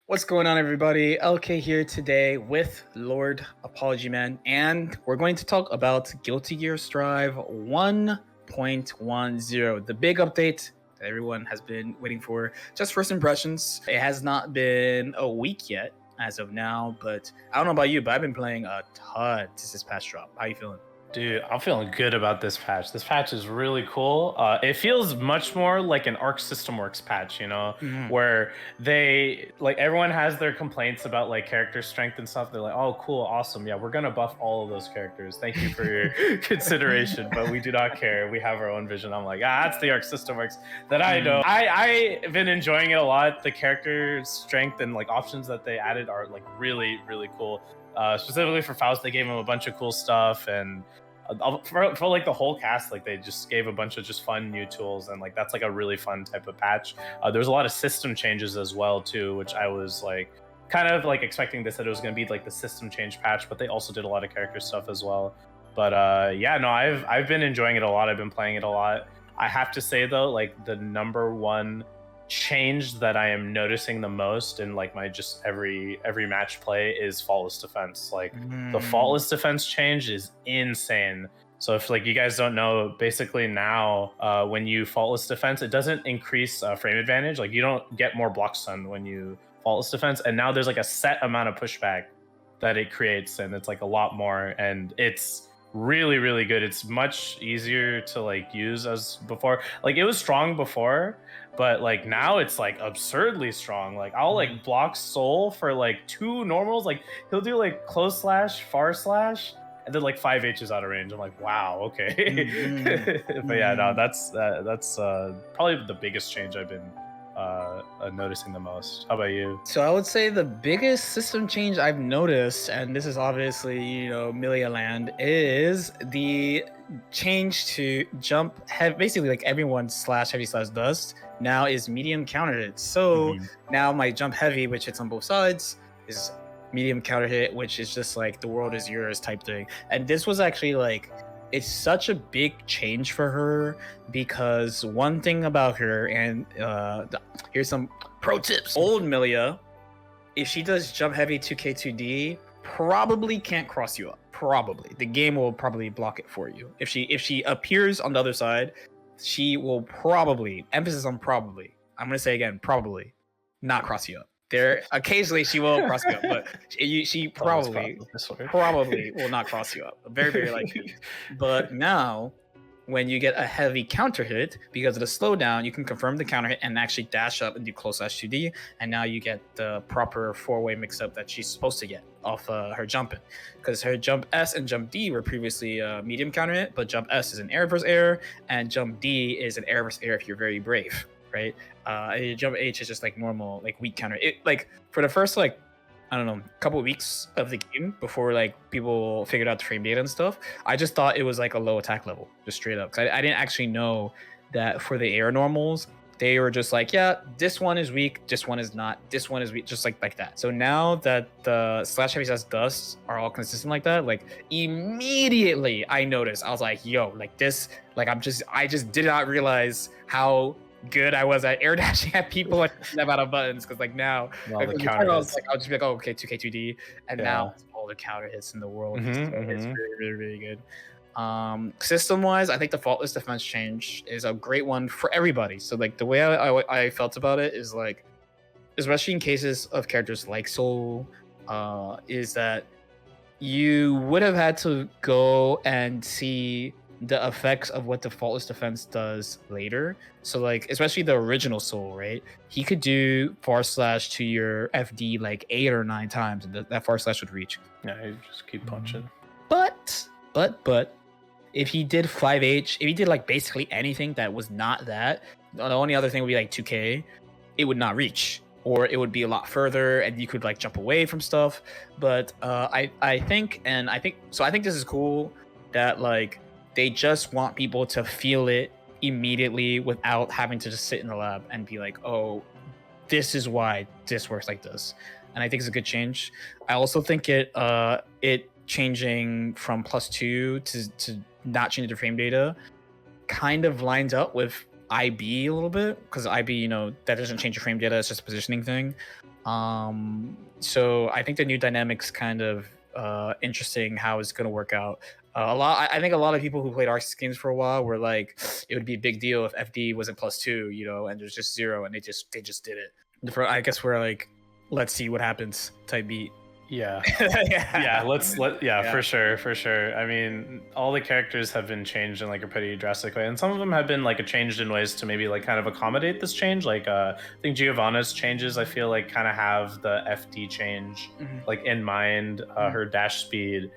What's going on, everybody? LK here today with Lord ApologyMan, and we're going to talk about Guilty Gear Strive 1.10, the big update that everyone has been waiting for. Just first impressions. It has not been a week yet as of now, but I don't know about you, but I've been playing a ton since this patch drop. How you feeling? Dude, I'm feeling good about this patch. This patch is really cool. It feels much more like an Arc System Works patch, where they like everyone has their complaints about like character strength and stuff. They're like, oh, cool, awesome. Yeah, we're gonna buff all of those characters. Thank you for your consideration, but we do not care. We have our own vision. I'm like, that's the Arc System Works that I know. I've been enjoying it a lot. The character strength and like options that they added are like really, really cool. Specifically for Faust, they gave him a bunch of cool stuff, and for like the whole cast, like they just gave a bunch of just fun new tools, and like that's like a really fun type of patch. There was a lot of system changes as well too, which I was like kind of like expecting this, that it was going to be like the system change patch, but they also did a lot of character stuff as well. But yeah, no, I've been enjoying it a lot. I've been playing it a lot. I have to say though, like the number one change that I am noticing the most in like my just every match play is faultless defense. Like the faultless defense change is insane. So if like you guys don't know, basically now when you faultless defense, it doesn't increase frame advantage. Like you don't get more block stun when you faultless defense, and now there's like a set amount of pushback that it creates, and it's like a lot more, and it's really, really good. It's much easier to like use as before. Like it was strong before, but like now it's like absurdly strong. Like I'll like block Soul for like 2 normals. Like he'll do like close slash, far slash, and then like 5 H's out of range. I'm like, wow, okay. But yeah, no, that's probably the biggest change I've been noticing the most. How about you? So I would say the biggest system change I've noticed, and this is obviously, Milia land, is the change to jump heavy. Basically, like everyone slash heavy slash dust now is medium counter hit. So now my jump heavy, which hits on both sides, is medium counter hit, which is just like the world is yours type thing. And this was actually like, it's such a big change for her, because one thing about her, and here's some pro tips. Old Milia, if she does jump heavy 2K2D, probably can't cross you up. Probably. The game will probably block it for you. If she appears on the other side, she will probably, emphasis on probably, I'm going to say again, probably not cross you up. There, occasionally she will cross you up, but she probably will not cross you up. Very, very likely. But now, when you get a heavy counter hit, because of the slowdown, you can confirm the counter hit and actually dash up and do close slash 2D, and now you get the proper 4-way mix-up that she's supposed to get off her jumping. Because her jump S and jump D were previously medium counter hit, but jump S is an air versus air, and jump D is an air versus air if you're very brave, right? Jump H is just like normal, like weak counter. It like for the first like, I don't know, couple of weeks of the game before like people figured out the frame data and stuff, I just thought it was like a low attack level, just straight up. Because I didn't actually know that for the air normals, they were just like, yeah, this one is weak, this one is not, this one is weak, just like that. So now that the slash heavy slash dust are all consistent like that, like immediately I noticed, I was like, yo, like this, like I just did not realize how good I was at air dashing at people and step out of buttons, because like now the counter I was like, I'll just be like, oh, okay, 2K2D, and now all the counter hits in the world. So it's really, really, really good. System wise, I think the faultless defense change is a great one for everybody. So like the way I felt about it is like, especially in cases of characters like Soul, is that you would have had to go and see the effects of what the faultless defense does later. So like, especially the original Soul, right? He could do far slash to your FD like 8 or 9 times, and that far slash would reach. Yeah, you just keep punching. But if he did 5H, if he did like basically anything that was not that, the only other thing would be like 2K, it would not reach, or it would be a lot further and you could like jump away from stuff. But I think this is cool that like they just want people to feel it immediately without having to just sit in the lab and be like, oh, this is why this works like this. And I think it's a good change. I also think it changing from +2 to not changing the frame data kind of lines up with IB a little bit, because IB, that doesn't change your frame data, it's just a positioning thing. So I think the new dynamics kind of interesting how it's going to work out. I think a lot of people who played Arceus games for a while were like, it would be a big deal if FD wasn't +2, you know, and there's just 0, and they just did it. I guess we're like, let's see what happens type beat. Yeah. Yeah. Yeah, for sure. I mean, all the characters have been changed in like a pretty drastic way, and some of them have been like changed in ways to maybe like kind of accommodate this change. Like I think Giovanna's changes, I feel like kind of have the FD change like in mind. Her dash speed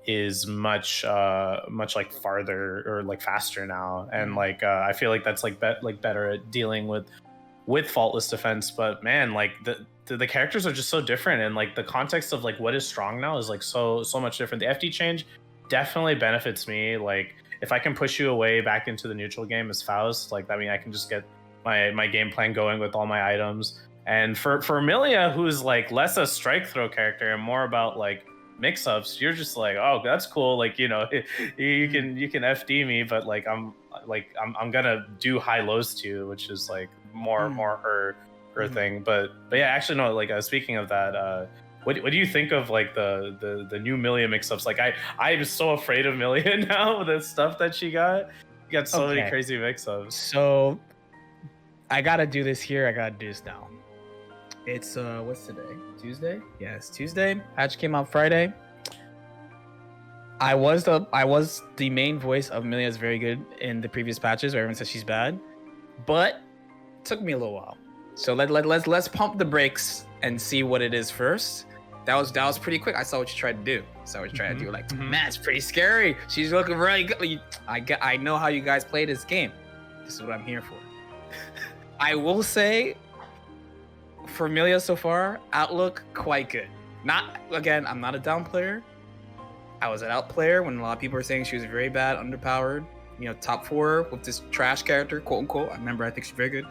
is much like farther or like faster now, and like I feel like that's like better at dealing with faultless defense. But man, like the characters are just so different, and like the context of like what is strong now is like so much different. The FD change definitely benefits me. Like if I can push you away back into the neutral game as Faust, like I mean I can just get my game plan going with all my items. And for Amelia, who's like less a strike throw character and more about like mix-ups, you're just like, oh, that's cool, like, you know, you can FD me, but like I'm gonna do high lows to you, which is like more her thing. But yeah, actually no, like speaking of that, what do you think of like the new Milia mix-ups? Like I'm so afraid of Milia now, the stuff that she got so many crazy mix-ups. So I gotta do this here, I gotta do this now. It's what's today? Tuesday? Yeah, it's Tuesday. Patch came out Friday. I was the main voice of Milia is very good in the previous patches where everyone says she's bad, but it took me a little while. So let's pump the brakes and see what it is first. That was pretty quick. I saw what you tried to do. Like, man, it's pretty scary. She's looking really good. I know how you guys play this game. This is what I'm here for. I will say, for Milia so far, outlook quite good. I'm not a down player. I was an out player when a lot of people were saying she was very bad, underpowered, you know, top 4 with this trash character, quote unquote. I think she's very good.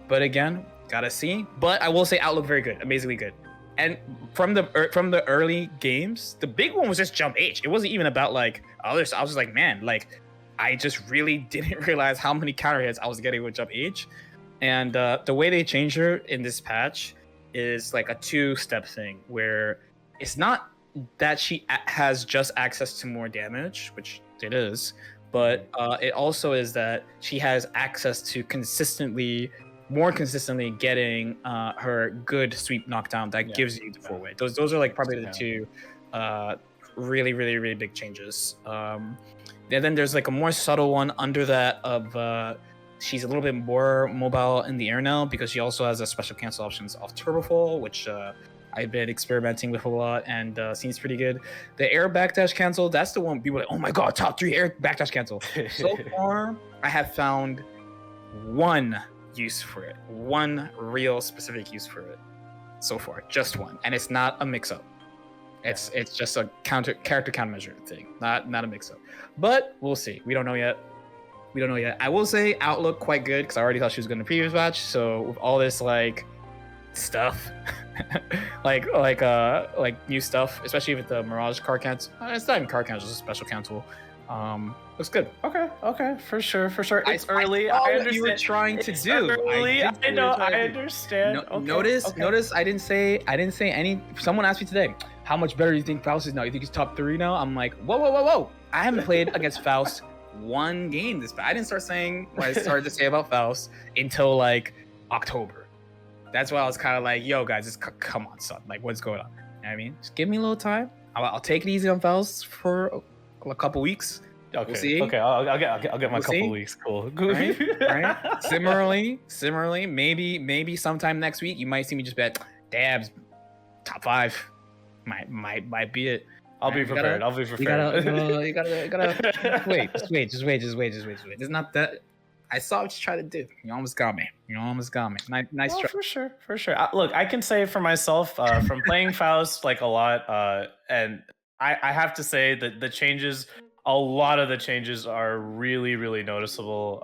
But again, gotta see. But I will say outlook very good, amazingly good. And from the early games, the big one was just jump H. It wasn't even about like others. I was just like, man, like I just really didn't realize how many counter hits I was getting with jump H. And the way they changed her in this patch is like a 2-step thing where it's not that she has just access to more damage, which it is, but it also is that she has access to more consistently getting her good sweep knockdown that gives you the 4-way. Those are like probably the 2 really big changes. And then there's like a more subtle one under that of she's a little bit more mobile in the air now because she also has a special cancel options off Turbofall, which I've been experimenting with a lot and seems pretty good. The air backdash cancel, that's the one people are like, oh my god, top 3 air backdash cancel. So far, I have found one use for it, one real specific use for it so far, just one, and it's not a mix-up. It's just a character countermeasure thing, not a mix-up. But we'll see. We don't know yet. I will say outlook quite good because I already thought she was good in the previous batch. So with all this like stuff, like new stuff, especially with the Mirage card cancel. It's not even card cancel, it's a special cancel. Looks good. Okay, for sure. It's early. I understand what you were trying to do. Early. I know. I understand. Notice. I didn't say any. Someone asked me today, how much better do you think Faust is now? You think he's top 3 now? I'm like, whoa. I haven't played against Faust one game this. I didn't start saying what I started to say about Faust until like October. That's why I was kind of like, yo guys, just come on, son. Like, what's going on? You know what I mean? Just give me a little time. I'll take it easy on Faust for a couple weeks. Okay. We'll see. Okay. I'll get my couple weeks. Cool. Right. Similarly, maybe sometime next week you might see me just bet Dabs top 5. Might be it. I'll be prepared. You gotta wait. Just wait. It's not that. I saw what you tried to do. You almost got me. Nice try. For sure. Look, I can say for myself, from playing Faust like a lot, and I have to say that a lot of the changes are really noticeable.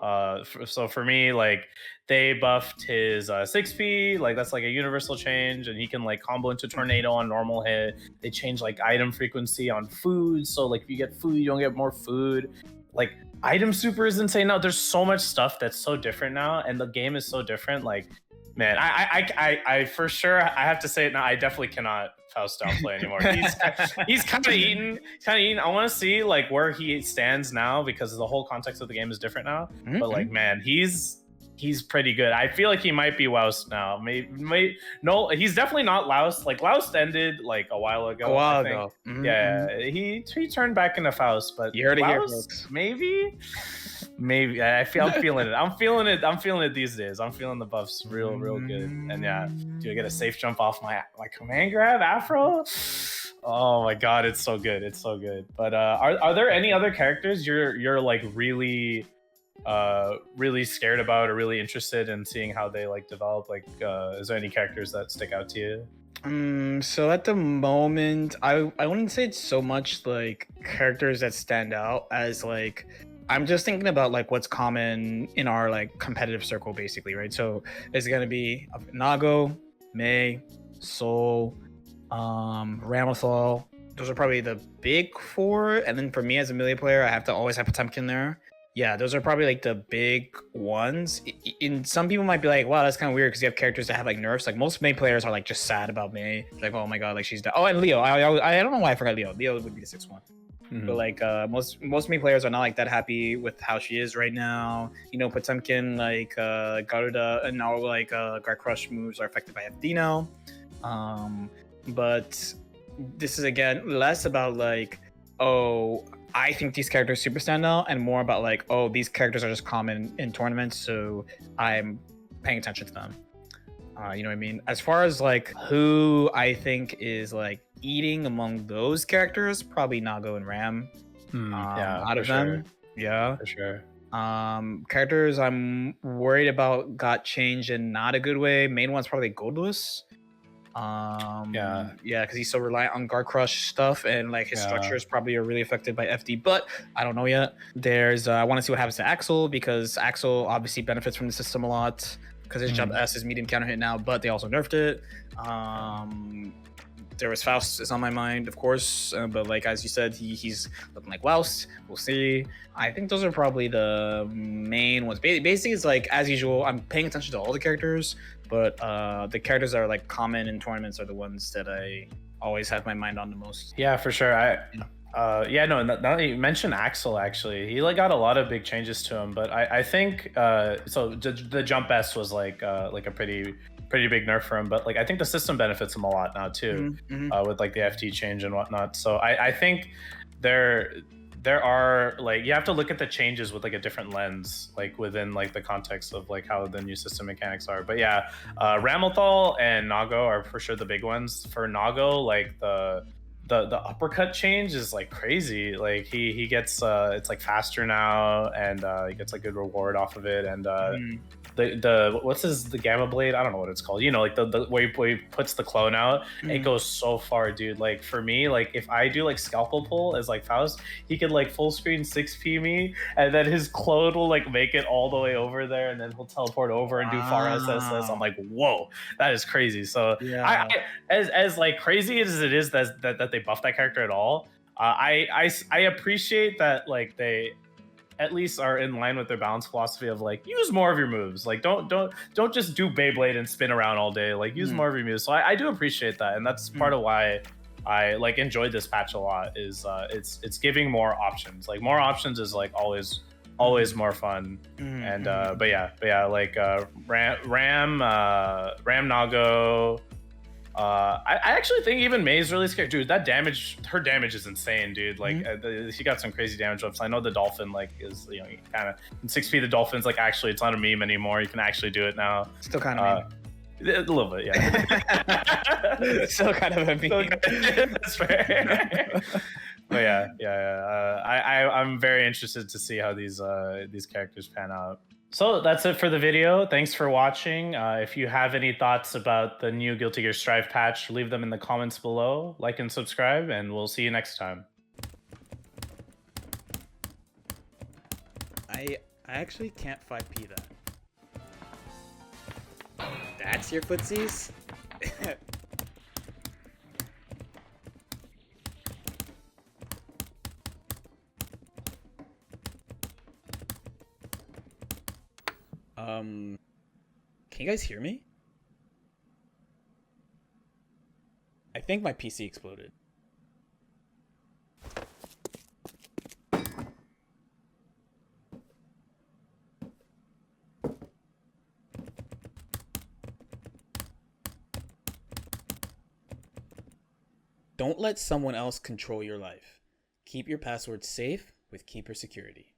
So for me, like they buffed his 6P, like that's like a universal change, and he can like combo into tornado on normal hit. They changed like item frequency on food, so like if you get food, you don't get more food. Like item super is insane now. There's so much stuff that's so different now, and the game is so different. Like Man, I for sure I have to say it now. I definitely cannot Faust downplay anymore. He's kind of eaten. I want to see like where he stands now because the whole context of the game is different now. Mm-hmm. But like, man, he's pretty good. I feel like he might be Loust now. Maybe no, he's definitely not Loust. Like Loust ended like a while ago. A while I think. ago. Mm-hmm. Yeah, he turned back into Faust, but you heard it here, Loust, folks. maybe. I'm feeling it. I'm feeling it these days. I'm feeling the buffs real good. And yeah, do I get a safe jump off my command grab Afro? Oh my god, it's so good. It's so good. But are there any other characters you're like really scared about or really interested in seeing how they like develop? Like is there any characters that stick out to you? So at the moment, I wouldn't say it's so much like characters that stand out as like I'm just thinking about like what's common in our like competitive circle basically, right? So it's gonna be Nago, Mei, Soul, Ramlethal. Those are probably the big four. And then for me as a melee player, I have to always have Potemkin there. Yeah, those are probably like the big ones. In some people might be like, wow, that's kind of weird because you have characters that have like nerfs. Like most Mei players are like just sad about Mei. Like, oh my god, like she's dead. Oh, and Leo. I don't know why I forgot Leo. Leo would be the 6th one. Mm-hmm. But like most Mei players are not like that happy with how she is right now. You know, Potemkin, like Garuda, and now like Guard Crush moves are affected by FD now. But this is again less about like, oh, I think these characters super stand out, and more about like, oh, these characters are just common in tournaments, so I'm paying attention to them. You know what I mean? As far as like who I think is like eating among those characters, probably Nago and Ram. Yeah, out of them, yeah, for sure. Characters I'm worried about got changed in not a good way. Main one's probably Goldless. Because he's so reliant on Guard Crush stuff, and like his structures probably are really affected by FD, but I don't know yet. There's I want to see what happens to Axel, because Axel obviously benefits from the system a lot because his jump S is medium counter hit now, but they also nerfed it. There was Faust is on my mind, of course, but like as you said, he's looking like Loust. We'll see. I think those are probably the main ones. Basically, it's like as usual. I'm paying attention to all the characters, but the characters that are like common in tournaments are the ones that I always have my mind on the most. Yeah, for sure. Now that you mentioned Axel, actually, he like got a lot of big changes to him, but I think so. The jump S was like a pretty big nerf for him, but like I think the system benefits him a lot now too, with like the FT change and whatnot. So I think there are like, you have to look at the changes with like a different lens, like within like the context of like how the new system mechanics are. But yeah, Ramlethal and Nago are for sure the big ones. For Nago, like the uppercut change is like crazy. Like he gets it's like faster now, and he gets like good reward off of it, and the Gamma Blade, I don't know what it's called, you know, like the where he puts the clone out, it goes so far, dude. Like for me, like if I do like scalpel pull as like Faust, he could like full screen 6p me, and then his clone will like make it all the way over there, and then he'll teleport over and do far SSS. I'm like, whoa, that is crazy. So yeah, as like crazy as it is that they buff that character at all, I appreciate that like they at least are in line with their balance philosophy of like, use more of your moves. Like don't just do Beyblade and spin around all day. Like use more of your moves. So I do appreciate that, and that's part of why I like enjoyed this patch a lot. Is it's giving more options. Like more options is like always more fun. And but yeah, like Ram Nago. I actually think even Mei's really scared, dude. That damage, her damage is insane, dude. Like she got some crazy damage ups. I know the dolphin like is, you know, kind of in 6p. The dolphin's like, actually it's not a meme anymore. You can actually do it now. Still kind of a little bit, yeah. Still kind of a meme. That's fair. But I'm very interested to see how these characters pan out. So that's it for the video. Thanks for watching. If you have any thoughts about the new Guilty Gear Strive patch, leave them in the comments below. Like and subscribe, and we'll see you next time. I actually can't 5p that. That's your footsies? Can you guys hear me? I think my PC exploded. Don't let someone else control your life. Keep your passwords safe with Keeper Security.